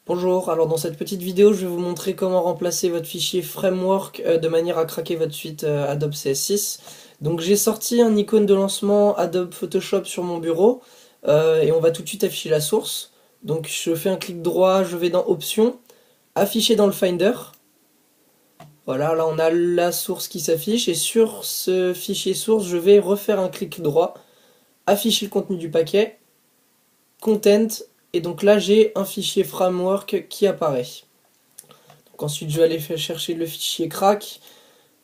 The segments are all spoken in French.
Bonjour, alors dans cette petite vidéo je vais vous montrer comment remplacer votre fichier framework de manière à craquer votre suite Adobe CS6. Donc j'ai sorti un icône de lancement Adobe Photoshop sur mon bureau et on va tout de suite afficher la source. Donc je fais un clic droit, je vais dans Options, Afficher dans le Finder. Voilà, là on a la source qui s'affiche et sur ce fichier source je vais refaire un clic droit, Afficher le contenu du paquet, Content, et donc là j'ai un fichier framework qui apparaît. Donc ensuite je vais aller chercher le fichier crack.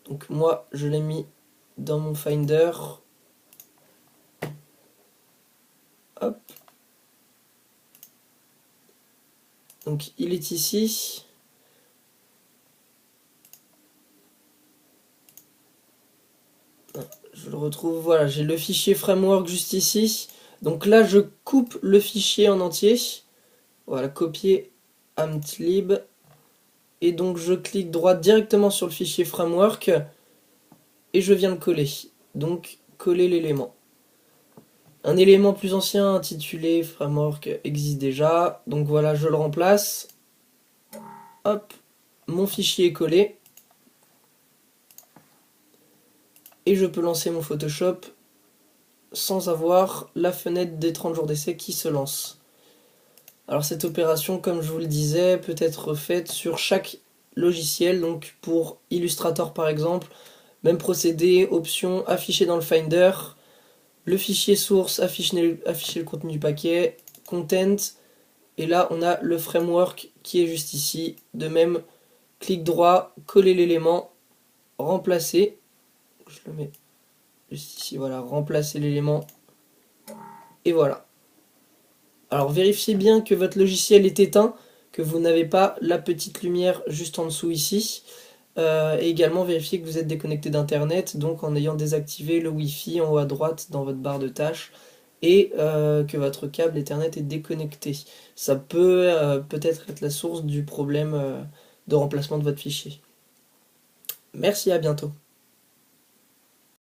Donc moi je l'ai mis dans mon Finder. Hop. Donc il est ici. Je le retrouve, voilà, j'ai le fichier framework juste ici. Donc là je coupe le fichier en entier. Voilà, copier amtlib. Et donc je clique droit directement sur le fichier framework et je viens le coller. Donc coller l'élément. Un élément plus ancien intitulé framework existe déjà. Donc voilà, je le remplace. Hop, mon fichier est collé. Et je peux lancer mon Photoshop sans avoir la fenêtre des 30 jours d'essai qui se lance. Alors cette opération, comme je vous le disais, peut être faite sur chaque logiciel. Donc pour Illustrator par exemple, même procédé, option, afficher dans le Finder, le fichier source, afficher le contenu du paquet, content, et là on a le framework qui est juste ici. De même, clic droit, coller l'élément, remplacer, je le mets juste ici, voilà, remplacer l'élément, et voilà. Alors vérifiez bien que votre logiciel est éteint, que vous n'avez pas la petite lumière juste en dessous ici. Et également vérifiez que vous êtes déconnecté d'internet, donc en ayant désactivé le Wi-Fi en haut à droite dans votre barre de tâches, et que votre câble Ethernet est déconnecté. Ça peut peut-être être la source du problème de remplacement de votre fichier. Merci, à bientôt.